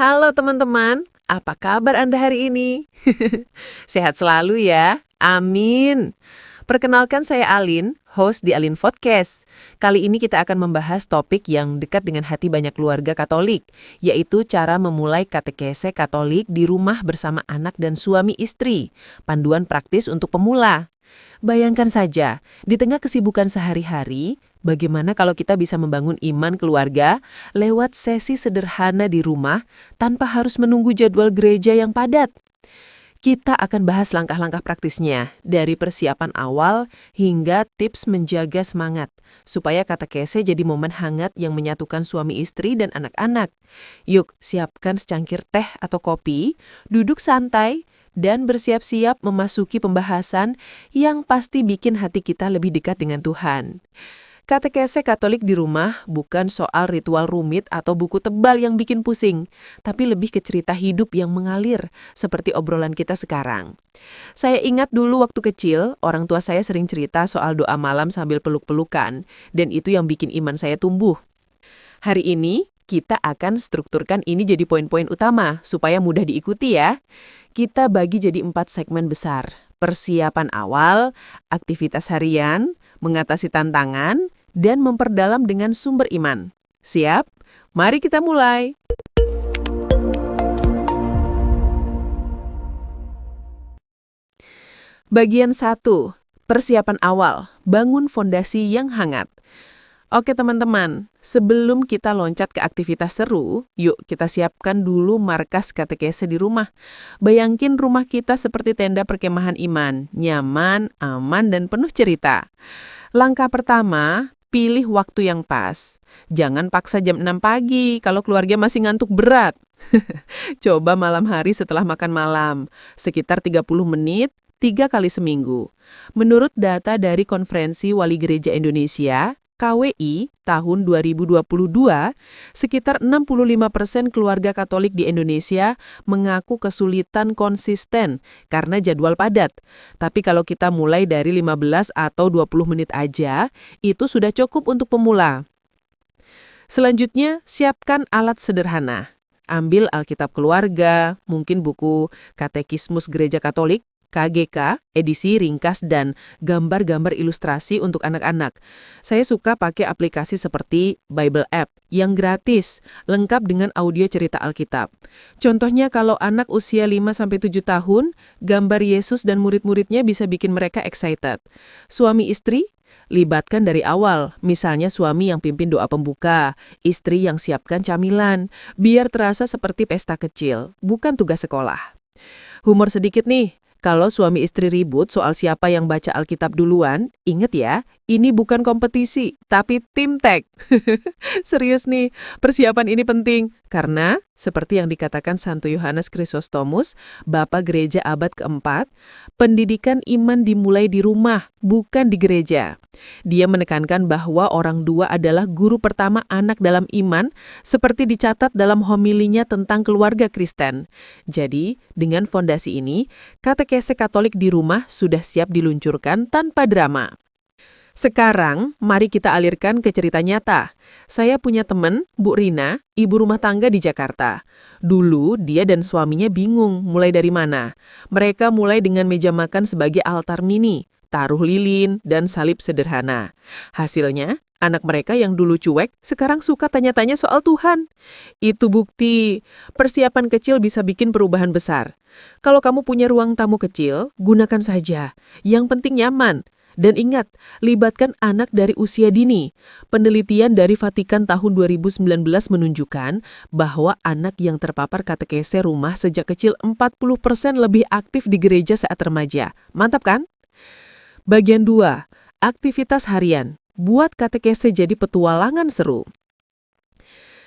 Halo teman-teman, apa kabar Anda hari ini? Sehat selalu ya, amin. Perkenalkan saya Alin, host di Alin Podcast. Kali ini kita akan membahas topik yang dekat dengan hati banyak keluarga Katolik, yaitu cara memulai katekese Katolik di rumah bersama anak dan suami istri, panduan praktis untuk pemula. Bayangkan saja, di tengah kesibukan sehari-hari, bagaimana kalau kita bisa membangun iman keluarga lewat sesi sederhana di rumah tanpa harus menunggu jadwal gereja yang padat? Kita akan bahas langkah-langkah praktisnya, dari persiapan awal hingga tips menjaga semangat, supaya katekese jadi momen hangat yang menyatukan suami istri dan anak-anak. Yuk, siapkan secangkir teh atau kopi, duduk santai, dan bersiap-siap memasuki pembahasan yang pasti bikin hati kita lebih dekat dengan Tuhan. Katekese Katolik di rumah bukan soal ritual rumit atau buku tebal yang bikin pusing, tapi lebih ke cerita hidup yang mengalir, seperti obrolan kita sekarang. Saya ingat dulu waktu kecil, orang tua saya sering cerita soal doa malam sambil peluk-pelukan, dan itu yang bikin iman saya tumbuh. Hari ini, kita akan strukturkan ini jadi poin-poin utama, supaya mudah diikuti ya. Kita bagi jadi 4 segmen besar. Persiapan awal, aktivitas harian, mengatasi tantangan, dan memperdalam dengan sumber iman. Siap? Mari kita mulai. Bagian 1. Persiapan awal, bangun fondasi yang hangat. Oke teman-teman, sebelum kita loncat ke aktivitas seru, yuk kita siapkan dulu markas katekese di rumah. Bayangin rumah kita seperti tenda perkemahan iman, nyaman, aman, dan penuh cerita. Langkah pertama, pilih waktu yang pas. Jangan paksa jam 6 pagi kalau keluarga masih ngantuk berat. Coba malam hari setelah makan malam, sekitar 30 menit, 3 kali seminggu. Menurut data dari Konferensi Wali Gereja Indonesia, KWI, tahun 2022, sekitar 65% keluarga Katolik di Indonesia mengaku kesulitan konsisten karena jadwal padat. Tapi kalau kita mulai dari 15 atau 20 menit aja, itu sudah cukup untuk pemula. Selanjutnya, siapkan alat sederhana. Ambil Alkitab keluarga, mungkin buku Katekismus Gereja Katolik, KGK, edisi ringkas dan gambar-gambar ilustrasi untuk anak-anak. Saya suka pakai aplikasi seperti Bible App yang gratis, lengkap dengan audio cerita Alkitab. Contohnya kalau anak usia 5-7 tahun, gambar Yesus dan murid-muridnya bisa bikin mereka excited. Suami istri, libatkan dari awal, misalnya suami yang pimpin doa pembuka, istri yang siapkan camilan, biar terasa seperti pesta kecil, bukan tugas sekolah. Humor sedikit nih. Kalau suami istri ribut soal siapa yang baca Alkitab duluan, inget ya, ini bukan kompetisi, tapi tim tag. Serius nih, persiapan ini penting, karena seperti yang dikatakan Santo Yohanes Chrysostomus, Bapa Gereja abad keempat, pendidikan iman dimulai di rumah, bukan di gereja. Dia menekankan bahwa orang tua adalah guru pertama anak dalam iman, seperti dicatat dalam homilinya tentang keluarga Kristen. Jadi, dengan fondasi ini, katekese Katolik di rumah sudah siap diluncurkan tanpa drama. Sekarang, mari kita alirkan ke cerita nyata. Saya punya teman, Bu Rina, ibu rumah tangga di Jakarta. Dulu, dia dan suaminya bingung mulai dari mana. Mereka mulai dengan meja makan sebagai altar mini, taruh lilin, dan salib sederhana. Hasilnya, anak mereka yang dulu cuek, sekarang suka tanya-tanya soal Tuhan. Itu bukti, persiapan kecil bisa bikin perubahan besar. Kalau kamu punya ruang tamu kecil, gunakan saja. Yang penting nyaman. Dan ingat, libatkan anak dari usia dini. Penelitian dari Vatikan tahun 2019 menunjukkan bahwa anak yang terpapar katekese rumah sejak kecil 40% lebih aktif di gereja saat remaja. Mantap kan? Bagian 2, aktivitas harian. Buat katekese jadi petualangan seru.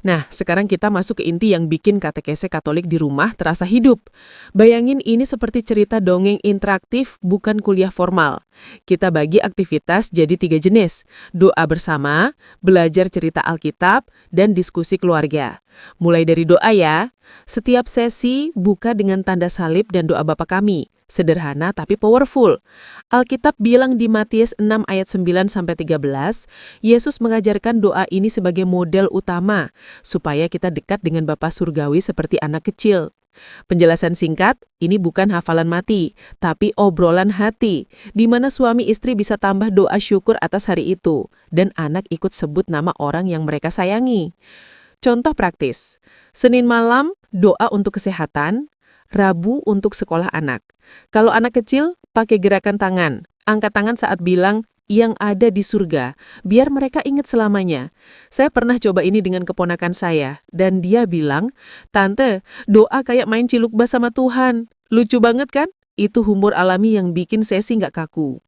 Nah, sekarang kita masuk ke inti yang bikin katekese Katolik di rumah terasa hidup. Bayangin ini seperti cerita dongeng interaktif, bukan kuliah formal. Kita bagi aktivitas jadi 3 jenis. Doa bersama, belajar cerita Alkitab, dan diskusi keluarga. Mulai dari doa ya. Setiap sesi buka dengan tanda salib dan doa Bapa Kami. sederhana tapi powerful. Alkitab bilang di Matius 6 ayat 9-13, Yesus mengajarkan doa ini sebagai model utama, supaya kita dekat dengan Bapa Surgawi seperti anak kecil. Penjelasan singkat, ini bukan hafalan mati, tapi obrolan hati, di mana suami istri bisa tambah doa syukur atas hari itu, dan anak ikut sebut nama orang yang mereka sayangi. Contoh praktis, Senin malam doa untuk kesehatan, Rabu untuk sekolah anak. Kalau anak kecil, pakai gerakan tangan, angkat tangan saat bilang, yang ada di surga, biar mereka ingat selamanya. Saya pernah coba ini dengan keponakan saya, dan dia bilang, "Tante, doa kayak main cilukbah sama Tuhan." Lucu banget kan? Itu humor alami yang bikin sesi nggak kaku.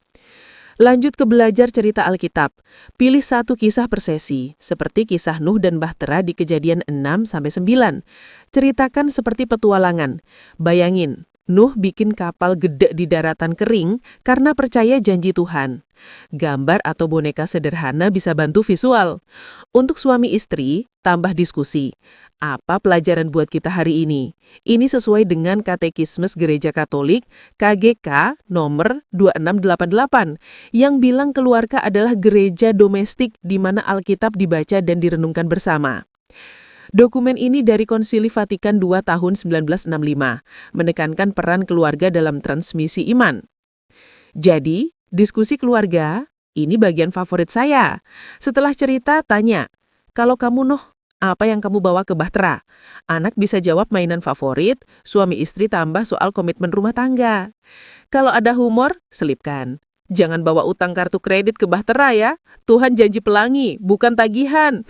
Lanjut ke belajar cerita Alkitab. Pilih satu kisah per sesi, seperti kisah Nuh dan Bahtera di Kejadian 6-9. Ceritakan seperti petualangan. Bayangin, Nuh bikin kapal gede di daratan kering karena percaya janji Tuhan. Gambar atau boneka sederhana bisa bantu visual. Untuk suami istri, tambah diskusi. Apa pelajaran buat kita hari ini? Ini sesuai dengan Katekismes Gereja Katolik KGK nomor 2688 yang bilang keluarga adalah gereja domestik di mana Alkitab dibaca dan direnungkan bersama. Dokumen ini dari Konsili Vatikan II tahun 1965, menekankan peran keluarga dalam transmisi iman. Jadi, diskusi keluarga, ini bagian favorit saya. Setelah cerita, tanya, kalau kamu Noh, apa yang kamu bawa ke Bahtera? Anak bisa jawab mainan favorit, suami istri tambah soal komitmen rumah tangga. Kalau ada humor, selipkan. Jangan bawa utang kartu kredit ke Bahtera ya, Tuhan janji pelangi, bukan tagihan.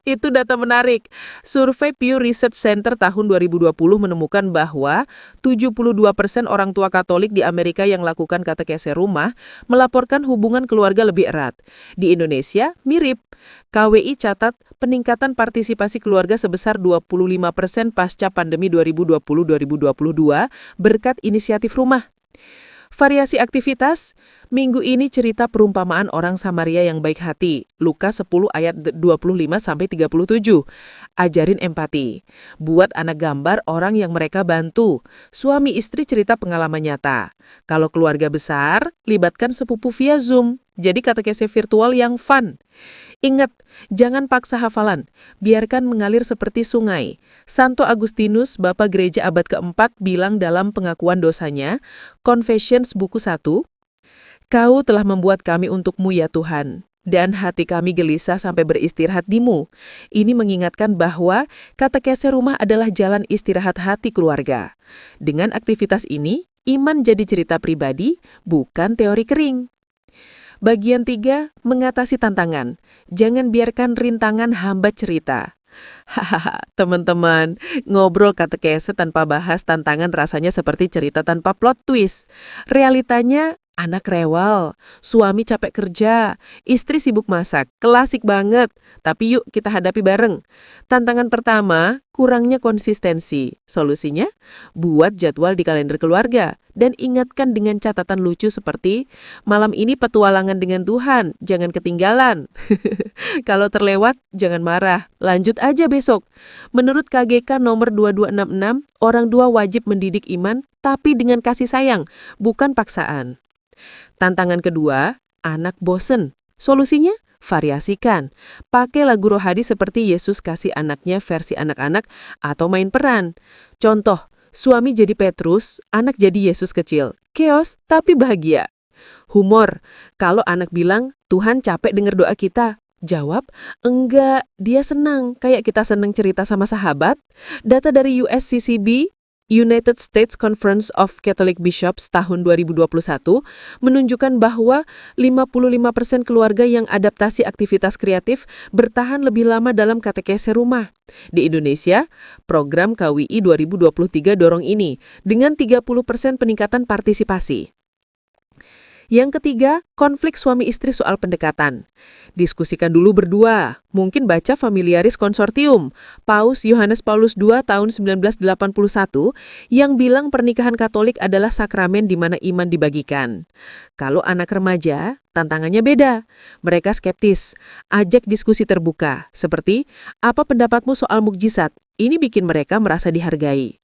Itu data menarik. Survei Pew Research Center tahun 2020 menemukan bahwa 72% orang tua Katolik di Amerika yang lakukan katekese rumah melaporkan hubungan keluarga lebih erat. Di Indonesia, mirip. KWI catat peningkatan partisipasi keluarga sebesar 25% pasca pandemi 2020-2022 berkat inisiatif rumah. Variasi aktivitas, minggu ini cerita perumpamaan orang Samaria yang baik hati, Lukas 10 ayat 25-37. Ajarin empati, buat anak gambar orang yang mereka bantu, suami istri cerita pengalaman nyata. Kalau keluarga besar, libatkan sepupu via Zoom, jadi katekese virtual yang fun. Ingat, jangan paksa hafalan, biarkan mengalir seperti sungai. Santo Agustinus, Bapak Gereja abad keempat, bilang dalam pengakuan dosanya, Confessions buku 1, Kau telah membuat kami untukmu ya Tuhan, dan hati kami gelisah sampai beristirahat di-Mu. Ini mengingatkan bahwa katekese rumah adalah jalan istirahat hati keluarga. Dengan aktivitas ini, iman jadi cerita pribadi, bukan teori kering. Bagian 3, mengatasi tantangan. Jangan biarkan rintangan hambat cerita. Hahaha, teman-teman, ngobrol katekese tanpa bahas tantangan rasanya seperti cerita tanpa plot twist. Realitanya, anak rewel, suami capek kerja, istri sibuk masak, klasik banget. Tapi yuk kita hadapi bareng. Tantangan pertama, kurangnya konsistensi. Solusinya, buat jadwal di kalender keluarga. Dan ingatkan dengan catatan lucu seperti, malam ini petualangan dengan Tuhan, jangan ketinggalan. Kalau terlewat, jangan marah, lanjut aja besok. Menurut KGK nomor 2266, orang tua wajib mendidik iman, tapi dengan kasih sayang, bukan paksaan. Tantangan kedua, anak bosen. Solusinya, variasikan. Pakai lagu rohani seperti Yesus kasih anaknya versi anak-anak atau main peran. Contoh, suami jadi Petrus, anak jadi Yesus kecil. Chaos tapi bahagia. Humor, kalau anak bilang, Tuhan capek dengar doa kita. Jawab, enggak, dia senang, kayak kita senang cerita sama sahabat. Data dari USCCB, United States Conference of Catholic Bishops tahun 2021 menunjukkan bahwa 55% keluarga yang adaptasi aktivitas kreatif bertahan lebih lama dalam katekese rumah. Di Indonesia, program KWI 2023 dorong ini dengan 30% peningkatan partisipasi. Yang ketiga, konflik suami istri soal pendekatan. Diskusikan dulu berdua, mungkin baca Familiaris Consortium, Paus Yohanes Paulus II tahun 1981, yang bilang pernikahan Katolik adalah sakramen di mana iman dibagikan. Kalau anak remaja, tantangannya beda. Mereka skeptis, ajak diskusi terbuka, seperti, apa pendapatmu soal mukjizat? Ini bikin mereka merasa dihargai.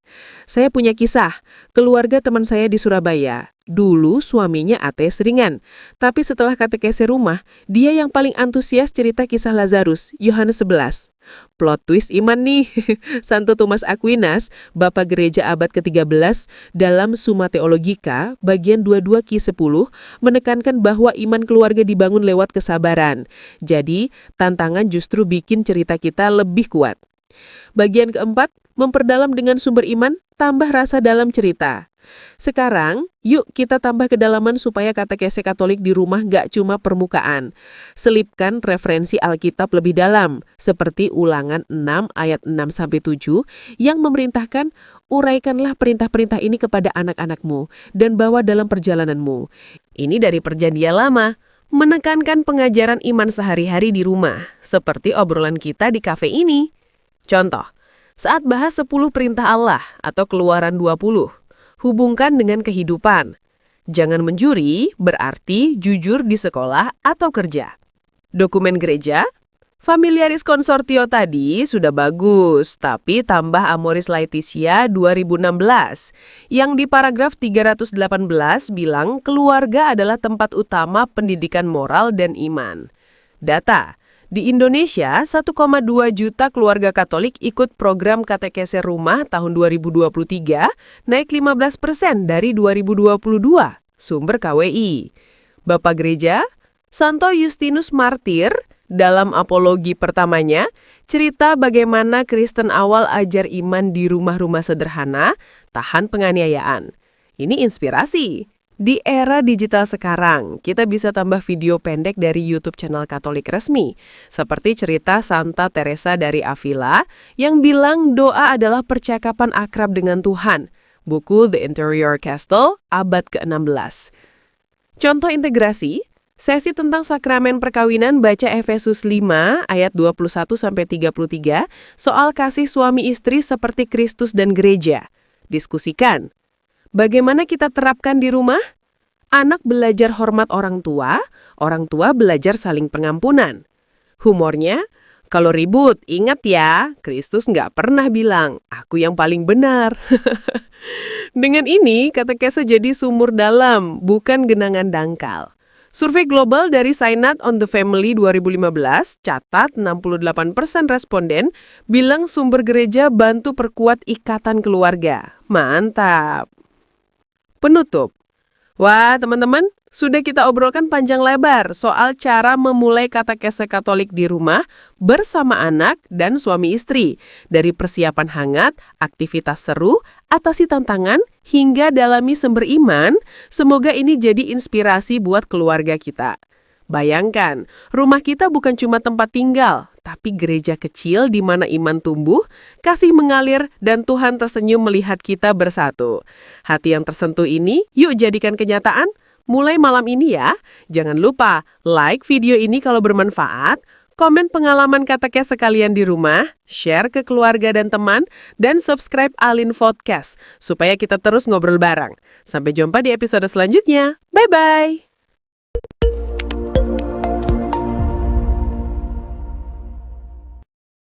Saya punya kisah, keluarga teman saya di Surabaya. Dulu suaminya ateis ringan, tapi setelah katekese rumah, dia yang paling antusias cerita kisah Lazarus, Yohanes 11. Plot twist iman nih, Santo Thomas Aquinas, Bapak Gereja abad ke-13, dalam Summa Theologica, bagian 22 Q10, menekankan bahwa iman keluarga dibangun lewat kesabaran. Jadi, tantangan justru bikin cerita kita lebih kuat. Bagian keempat, memperdalam dengan sumber iman, tambah rasa dalam cerita. Sekarang, yuk kita tambah kedalaman supaya katekese Katolik di rumah gak cuma permukaan. Selipkan referensi Alkitab lebih dalam, seperti Ulangan 6 ayat 6-7 yang memerintahkan, uraikanlah perintah-perintah ini kepada anak-anakmu dan bawa dalam perjalananmu. Ini dari Perjanjian Lama, menekankan pengajaran iman sehari-hari di rumah, seperti obrolan kita di kafe ini. Contoh, saat bahas 10 perintah Allah atau Keluaran 20, hubungkan dengan kehidupan. Jangan mencuri berarti jujur di sekolah atau kerja. Dokumen gereja, Familiaris Consortio tadi sudah bagus, tapi tambah Amoris Laetitia 2016 yang di paragraf 318 bilang keluarga adalah tempat utama pendidikan moral dan iman. Data, di Indonesia, 1,2 juta keluarga Katolik ikut program katekese rumah tahun 2023, naik 15% dari 2022, sumber KWI. Bapak Gereja, Santo Justinus Martir, dalam apologi pertamanya, cerita bagaimana Kristen awal ajar iman di rumah-rumah sederhana, tahan penganiayaan. Ini inspirasi. Di era digital sekarang, kita bisa tambah video pendek dari YouTube channel Katolik resmi, seperti cerita Santa Teresa dari Avila yang bilang doa adalah percakapan akrab dengan Tuhan, buku The Interior Castle, abad ke-16. Contoh integrasi, sesi tentang sakramen perkawinan baca Efesus 5 ayat 21-33 soal kasih suami istri seperti Kristus dan gereja. Diskusikan. Bagaimana kita terapkan di rumah? Anak belajar hormat orang tua belajar saling pengampunan. Humornya, kalau ribut, ingat ya, Kristus nggak pernah bilang, aku yang paling benar. Dengan ini, katekese jadi sumur dalam, bukan genangan dangkal. Survei global dari Synod on the Family 2015 catat 68% responden bilang sumber gereja bantu perkuat ikatan keluarga. Mantap! Penutup. Wah, teman-teman, sudah kita obrolkan panjang lebar soal cara memulai katekese Katolik di rumah bersama anak dan suami istri. Dari persiapan hangat, aktivitas seru, atasi tantangan, hingga dalami sumber iman, semoga ini jadi inspirasi buat keluarga kita. Bayangkan, rumah kita bukan cuma tempat tinggal, tapi gereja kecil di mana iman tumbuh, kasih mengalir, dan Tuhan tersenyum melihat kita bersatu. Hati yang tersentuh ini, yuk jadikan kenyataan. Mulai malam ini ya. Jangan lupa, like video ini kalau bermanfaat, komen pengalaman katekese sekalian di rumah, share ke keluarga dan teman, dan subscribe Alin Podcast, supaya kita terus ngobrol bareng. Sampai jumpa di episode selanjutnya. Bye-bye!